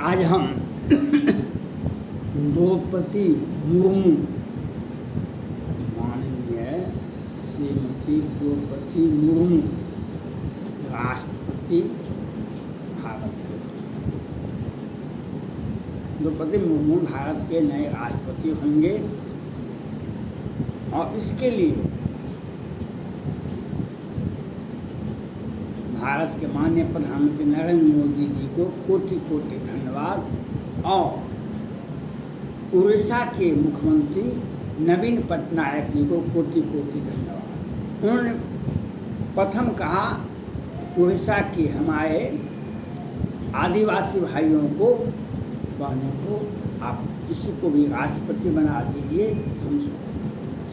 आज हम द्रौपदी मुर्मू, माननीय श्रीमती द्रौपदी मुर्मू राष्ट्रपति भारत के, द्रौपदी मुर्मू भारत के नए राष्ट्रपति होंगे और इसके लिए भारत के माननीय प्रधानमंत्री नरेंद्र मोदी जी को कोटि कोटि धन्यवाद और उड़ीसा के मुख्यमंत्री नवीन पटनायक जी को कोटि कोटि धन्यवाद। उन्होंने प्रथम कहा उड़ीसा के हमारे आदिवासी भाइयों को बहनों को आप किसी को भी राष्ट्रपति बना दीजिए, हम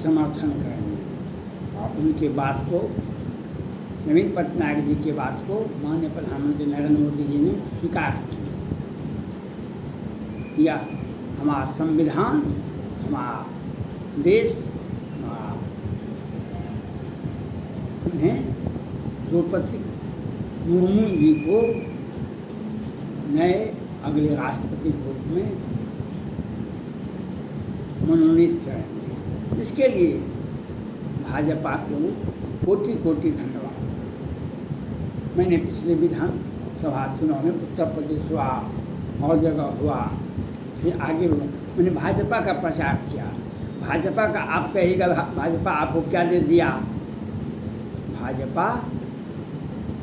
समर्थन करेंगे। और उनके बात को, नवीन पटनायक जी के बात को माननीय प्रधानमंत्री नरेंद्र मोदी जी ने स्वीकार किया। हमारा संविधान, हमारा देश, उन्हें द्रौपदी मुर्मू जी को नए अगले राष्ट्रपति के रूप में मनोनीत करेंगे। इसके लिए भाजपा को कोटि कोटि धन्यवाद। मैंने पिछले विधानसभा चुनाव में उत्तर प्रदेश हुआ और जगह हुआ, फिर आगे मैंने भाजपा का प्रचार किया। भाजपा का आप कहिएगा भाजपा आपको क्या दे दिया? भाजपा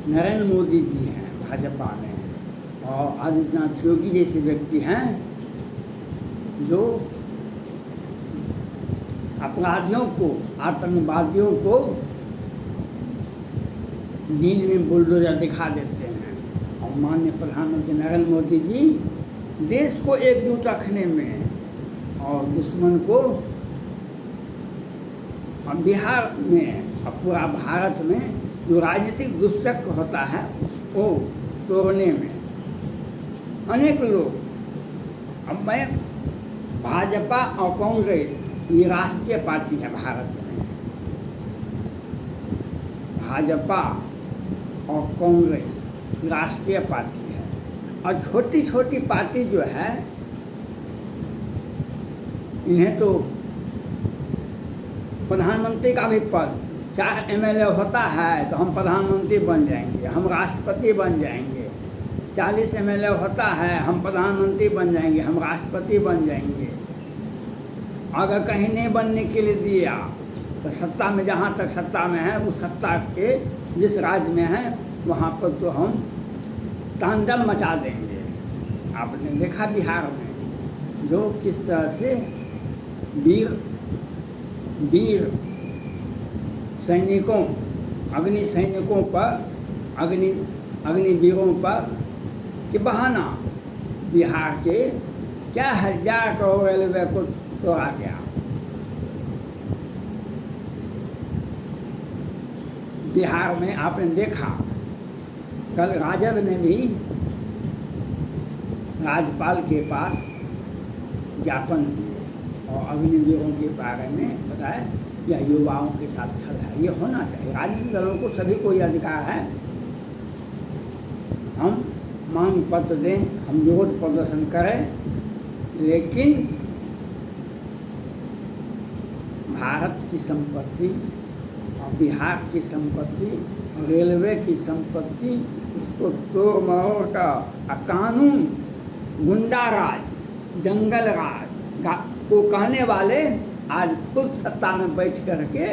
नरेंद्र मोदी जी हैं भाजपा में, और आदित्यनाथ योगी जैसे व्यक्ति हैं जो अपराधियों को, आतंकवादियों को नींद में बुलडोजर दिखा देते हैं। और माननीय प्रधानमंत्री नरेंद्र मोदी जी देश को एकजुट रखने में और दुश्मन को, और बिहार में और पूरा भारत में जो राजनीतिक दुष्चक्र होता है उसको तोड़ने में अनेक लोग, अब मैं भाजपा और कांग्रेस ये राष्ट्रीय पार्टी है भारत में, भाजपा और कांग्रेस राष्ट्रीय पार्टी है। और छोटी छोटी पार्टी जो है इन्हें तो प्रधानमंत्री का भी पद, 4 एमएलए होता है तो हम प्रधानमंत्री बन जाएंगे, हम राष्ट्रपति बन जाएंगे। 40 एमएलए होता है हम प्रधानमंत्री बन जाएंगे, हम राष्ट्रपति बन जाएंगे। अगर कहीं नहीं बनने के लिए दिया तो सत्ता में, जहाँ तक सत्ता में है उस सत्ता के जिस राज्य में है वहाँ पर तो हम तांडव मचा देंगे। आपने देखा बिहार में जो किस तरह से वीर सैनिकों, अग्नि सैनिकों पर, अग्निवीरों पर कि बहाना बिहार के क्या 1000 करोड़ रेलवे को तोड़ा गया। बिहार में आपने देखा कल राजद ने भी राज्यपाल के पास ज्ञापन दिए और अग्निवीरों के बारे में बताया यह युवाओं के साथ छल है, ये होना चाहिए। राजनीतिक दलों को सभी को ये अधिकार है, हम मांग पत्र दें, हम विरोध प्रदर्शन करें, लेकिन भारत की संपत्ति और बिहार की संपत्ति और रेलवे की संपत्ति इसको तोड़ मरोड़ का कानून, गुंडा राज, जंगल राज को कहने वाले आज खुद सत्ता में बैठ करके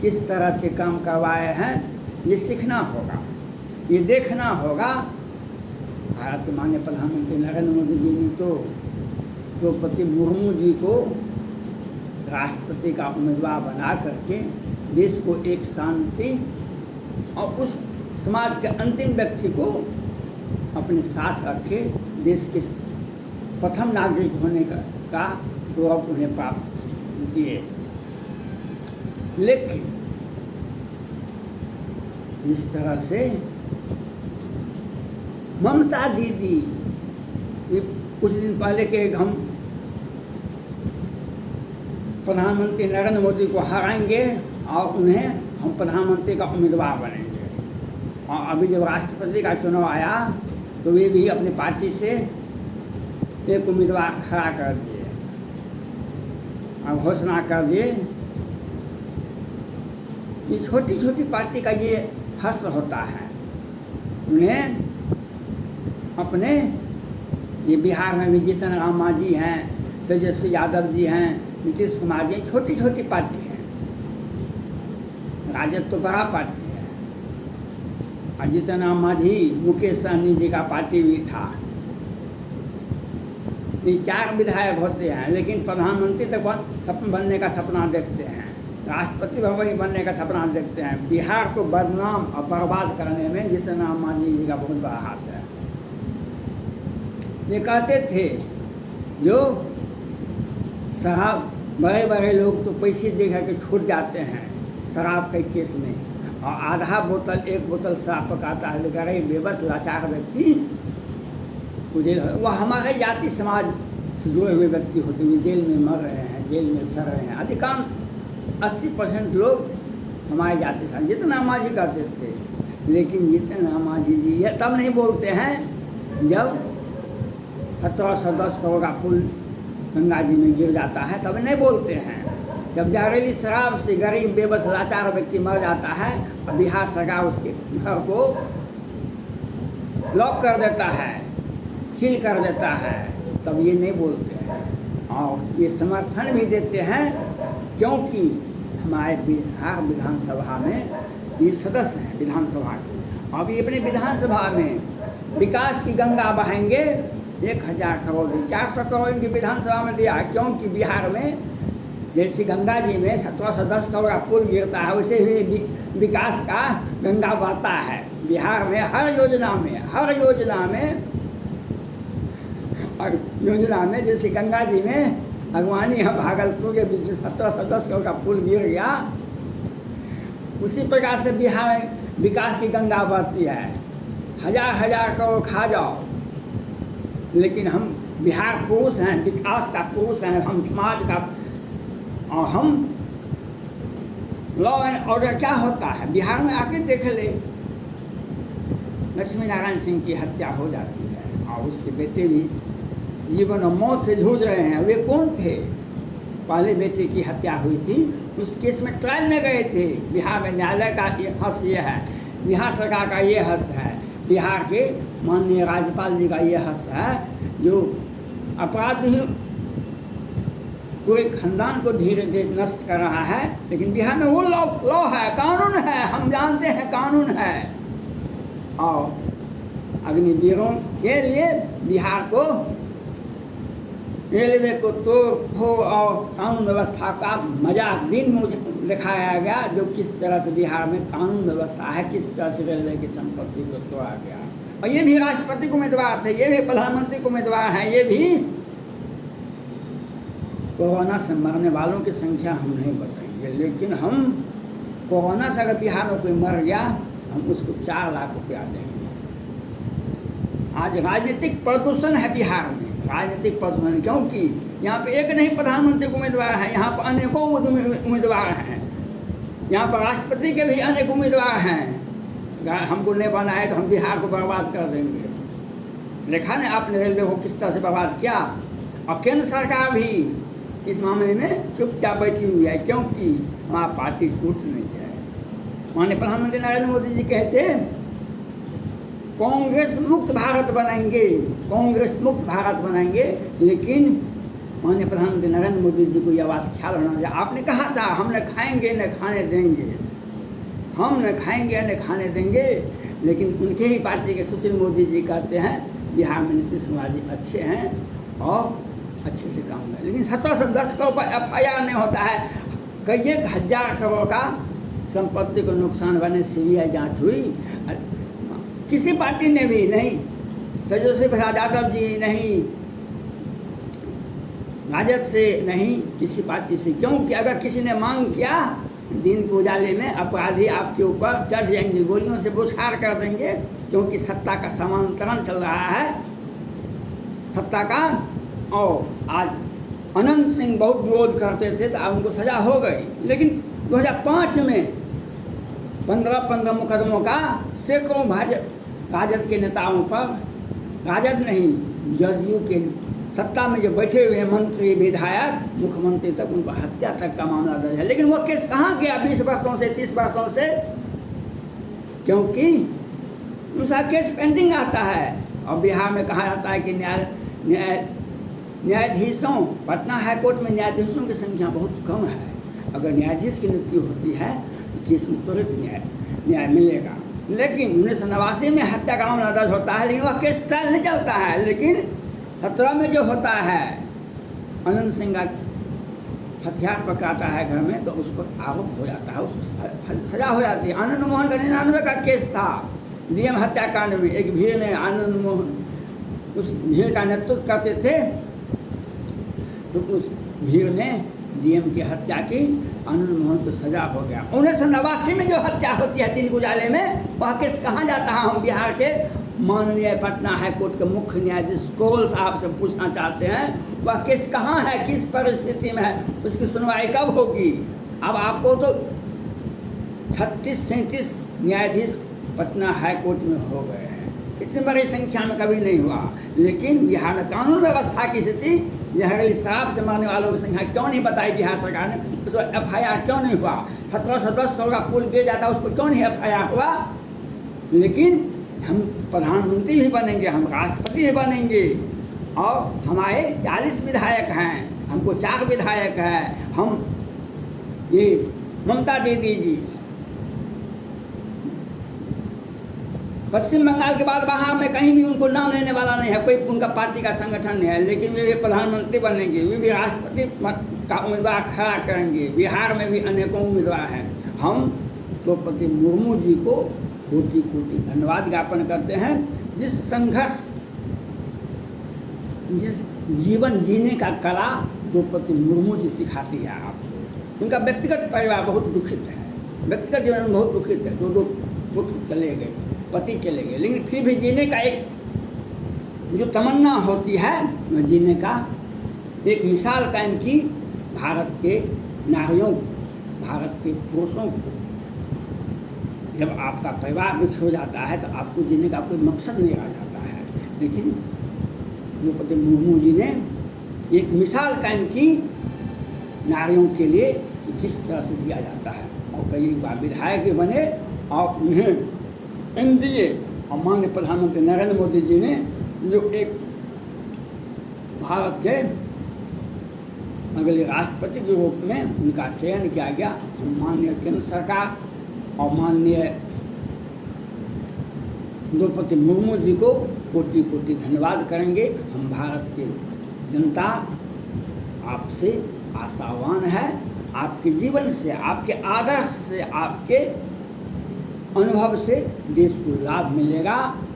किस तरह से काम करवाए हैं, ये सीखना होगा, ये देखना होगा। भारत के माननीय प्रधानमंत्री नरेंद्र मोदी जी ने तो द्रौपदी मुर्मू जी को राष्ट्रपति का उम्मीदवार बना करके देश को एक शांति और उस समाज के अंतिम व्यक्ति को अपने साथ रखे, देश के प्रथम नागरिक होने का गौरव उन्हें प्राप्त दिए। लेकिन जिस तरह से ममता दीदी कुछ दिन पहले के हम प्रधानमंत्री नरेंद्र मोदी को हराएंगे और उन्हें हम प्रधानमंत्री का उम्मीदवार बनेंगे, और अभी जब राष्ट्रपति का चुनाव आया तो वे भी अपनी पार्टी से एक उम्मीदवार खड़ा कर दिए और घोषणा कर दिए। ये छोटी छोटी पार्टी का ये हश्र होता है। उन्हें अपने ये बिहार में भी जीतन राम मांझी हैं, तेजस्वी यादव जी हैं, नीतीश कुमार जी, छोटी छोटी पार्टी है। राजद तो बड़ा पार्टी है। और जीतन राम मांझी मुकेश सहनी जी का पार्टी भी था। ये 4 विधायक होते हैं, लेकिन प्रधानमंत्री तक बनने का सपना देखते हैं, राष्ट्रपति भवन बनने का सपना देखते हैं। बिहार को बदनाम और बर्बाद करने में जीतन राम मांझी जी का बहुत बड़ा हाथ है। ये कहते थे जो शराब, बड़े बड़े लोग तो पैसे दे करके छूट जाते हैं शराब के केस में, और आधा बोतल 1 बोतल शराब पकाता है, लेकर एक बेबस लाचार व्यक्ति जेल, वह हमारे जाति समाज से जुड़े हुए व्यक्ति होते हुए जेल में मर रहे हैं, जेल में सड़ रहे हैं। अधिकांश 80% लोग हमारे जाति समाज। जीतन राम मांझी कहते थे, लेकिन जीतन राम मांझी जी ये तब नहीं बोलते हैं जब 1710 करोड़ का पुल गंगा जी में गिर जाता है, तब नहीं बोलते हैं। जब जहरीली शराब से गरीब बेबस लाचार व्यक्ति मर जाता है और बिहार सरकार उसके घर को लॉक कर देता है, सील कर देता है, तब ये नहीं बोलते हैं। और ये समर्थन भी देते हैं क्योंकि हमारे बिहार विधानसभा में ये सदस्य हैं विधानसभा के। अब ये अपने विधानसभा में विकास की गंगा बहाएंगे। 1000 करोड़ 400 करोड़ इनकी विधानसभा में दिया, क्योंकि बिहार में जैसे गंगा जी में 1710 करोड़ का पुल गिरता है, वैसे ही विकास का गंगा बहता है। बिहार में हर योजना में जैसे गंगा जी में भगवानी और भागलपुर के बीच 1710 करोड़ का पुल गिर गया, उसी प्रकार से बिहार में विकास की गंगा बहती है। 1000 करोड़ खा जाओ, लेकिन हम बिहार पुरुष हैं, विकास का पुरुष हैं, हम समाज का, और हम लॉ एंड ऑर्डर क्या होता है बिहार में आके देख ले। लक्ष्मी नारायण सिंह की हत्या हो जाती है और उसके बेटे भी जीवन और मौत से जूझ रहे हैं। वे कौन थे? पहले बेटे की हत्या हुई थी, उस केस में ट्रायल में गए थे। बिहार में न्यायालय का ये हस ये है, बिहार सरकार का ये हस है, बिहार के माननीय राज्यपाल जी का ये हस है, जो अपराधी पूरे खानदान को धीरे धीरे नष्ट कर रहा है। लेकिन बिहार में वो लॉ है, कानून है, हम जानते हैं कानून है। और अग्निवीरों के लिए बिहार को, रेलवे को तोड़ और कानून व्यवस्था का मजाक दिन मुझे दिखाया गया, जो किस तरह से बिहार में कानून व्यवस्था है, किस तरह से रेलवे की संपत्ति को तोड़ा गया। और ये भी राष्ट्रपति को उम्मीदवार थे, ये भी प्रधानमंत्री को उम्मीदवार हैं, ये भी। कोरोना से मरने वालों की संख्या हम नहीं बताएंगे, लेकिन हम कोरोना से अगर बिहार में कोई मर गया, हम उसको 4 लाख रुपया देंगे। आज राजनीतिक प्रदूषण है बिहार में, राजनीतिक प्रदूषण, क्योंकि यहाँ पे एक नहीं प्रधानमंत्री को उम्मीदवार है, यहाँ पर अनेकों उम्मीदवार हैं, यहाँ पर राष्ट्रपति के भी अनेक उम्मीदवार हैं। हमको नहीं बना है तो हम बिहार को बर्बाद कर देंगे। देखा नहीं आपने रेलवे को किस तरह से बर्बाद किया। और केंद्र सरकार भी इस मामले में चुपचाप बैठी हुई है, क्योंकि हमारा पार्टी टूट नहीं है। माननीय प्रधानमंत्री नरेंद्र मोदी जी कहते कांग्रेस मुक्त भारत बनाएंगे, कांग्रेस मुक्त भारत बनाएंगे, लेकिन माननीय प्रधानमंत्री नरेंद्र मोदी जी को यह बात ख्याल होना चाहिए। आपने कहा था हम न खाएंगे न खाने देंगे, हम न खाएंगे न खाने देंगे, लेकिन उनके ही पार्टी के सुशील मोदी जी कहते हैं बिहार में नीतीश कुमार जी अच्छे हैं और अच्छे से काम है। लेकिन 1710 करोड़ पर FIR नहीं होता है। कई 1000 करोड़ का संपत्ति को नुकसान होने CBI जांच हुई, किसी पार्टी ने भी नहीं, तेजस्वी प्रसाद यादव जी नहीं, राजद से नहीं, किसी पार्टी से। क्योंकि अगर किसी ने मांग किया, दिन के उजाले में अपराधी आपके ऊपर चढ़ जाएंगे, गोलियों से बौछार कर देंगे, क्योंकि सत्ता का समांतरण चल रहा है, सत्ता का। और आज अनंत सिंह बहुत विरोध करते थे तो उनको सजा हो गई, लेकिन 2005 में 15 मुकदमों का सैकड़ों राजद के नेताओं पर, राजद नहीं जदयू के सत्ता में जो बैठे हुए मंत्री विधायक मुख्यमंत्री तक उनको हत्या तक का मामला दर्ज है। लेकिन वो केस कहाँ गया 20 वर्षों से 30 वर्षों से? क्योंकि उसका केस पेंडिंग आता है। और बिहार में कहा जाता है कि न्यायाधीशों, पटना हाई कोर्ट में न्यायाधीशों की संख्या बहुत कम है। अगर न्यायाधीश की नियुक्ति होती है तो केस में तुरंत न्याय मिलेगा। लेकिन 1989 में हत्या का मामला दर्ज होता है, लेकिन वह केस ट्रायल नहीं चलता है। लेकिन 17 में जो होता है, अनंत सिंह का हथियार पकड़ाता है घर में, तो उस पर आरोप हो जाता है, उसको सजा हो जाती है। आनंद मोहन का 99 का केस था डीएम हत्याकांड में। एक भीड़ ने, आनंद मोहन उस भीड़ का नेतृत्व करते थे, तो उस भीड़ ने डीएम की हत्या की, आनंद मोहन को सजा हो गया। 1989 में जो हत्या होती है दिन गुजाले में, वह केस कहाँ जाता है? हम बिहार के माननीय पटना हाई कोर्ट के मुख्य न्यायाधीश कोल साहब से पूछना चाहते हैं, वह केस कहाँ है, किस परिस्थिति में है, उसकी सुनवाई कब होगी? अब आपको तो 36-37 न्यायाधीश पटना हाई कोर्ट में हो गए हैं, इतनी बड़ी संख्या में कभी नहीं हुआ। लेकिन बिहार में कानून व्यवस्था की स्थिति, जहरीली शराब से मरने वालों की संख्या क्यों नहीं बताई बिहार सरकार ने? उस पर FIR क्यों नहीं हुआ? 17 करोड़ का पुल गिर जाता, उस पर क्यों नहीं FIR हुआ? लेकिन हम प्रधानमंत्री भी बनेंगे, हम राष्ट्रपति भी बनेंगे, और हमारे 40 विधायक हैं, हमको 4 विधायक हैं। हम ये ममता दीदी जी पश्चिम बंगाल के बाद बाहर में कहीं भी उनको नाम लेने वाला नहीं है, कोई उनका पार्टी का संगठन नहीं है, लेकिन वे भी प्रधानमंत्री बनेंगे, वे भी राष्ट्रपति का उम्मीदवार खड़ा करेंगे। बिहार में भी अनेकों उम्मीदवार हैं। हम द्रौपदी मुर्मू जी को कोटि कोटि धन्यवाद ज्ञापन करते हैं। जिस संघर्ष, जिस जीवन जीने का कला द्रौपदी मुर्मू जी सिखाती है आपको। उनका व्यक्तिगत परिवार बहुत दुखित है, व्यक्तिगत जीवन में बहुत दुखित है। 2 पुत्र चले गए, पति चले गए, लेकिन फिर भी जीने का एक जो तमन्ना होती है, वह जीने का एक मिसाल कायम की भारत के नारियों, भारत के पुरुषों को। जब आपका परिवार बिछड़ जाता है तो आपको जीने का कोई मकसद नहीं रह जाता है। लेकिन द्रौपदी मुर्मू जी ने एक मिसाल कायम की नारियों के लिए कि किस तरह से दिया जाता है, और कई बार विधायक बने, और उन्हें NDA और माननीय प्रधानमंत्री नरेंद्र मोदी जी ने जो एक भारत के अगले राष्ट्रपति के रूप में उनका चयन किया गया। हम माननीय केंद्र सरकार और माननीय द्रौपदी मुर्मू जी को कोटि कोटि धन्यवाद करेंगे। हम भारत की जनता आपसे आशावान है, आपके जीवन से, आपके आदर्श से, आपके अनुभव से देश को लाभ मिलेगा।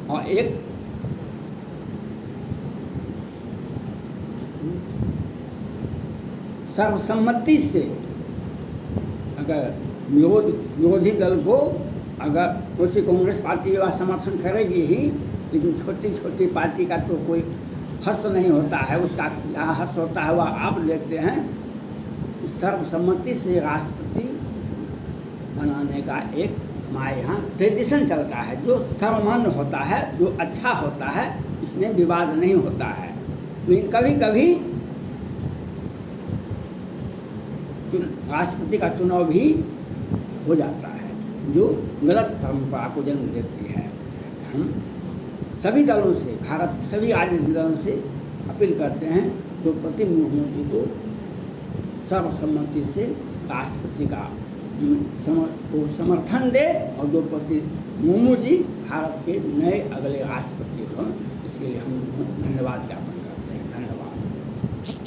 और एक सर्वसम्मति से अगर विरोधी दल को, अगर उसी कांग्रेस पार्टी का समर्थन करेगी ही, लेकिन छोटी छोटी पार्टी का तो कोई हर्ष नहीं होता है, उसका क्या हर्ष होता है वह आप देखते हैं। सर्वसम्मति से राष्ट्रपति बनाने का एक हमारे यहाँ ट्रेडिशन चलता है, जो सर्वमान्य होता है, जो अच्छा होता है, इसमें विवाद नहीं होता है। लेकिन कभी कभी राष्ट्रपति का चुनाव भी हो जाता है, जो गलत परंपरा को जन्म देती है। हम सभी दलों से, भारत के सभी राजनीतिक दलों से अपील करते हैं द्रौपदी मुर्मू जी को सर्वसम्मति से राष्ट्रपति का समर्थन दे, और द्रौपदी मुर्मू जी भारत के नए अगले राष्ट्रपति हों, इसके लिए हम धन्यवाद ज्ञापन करते हैं। धन्यवाद।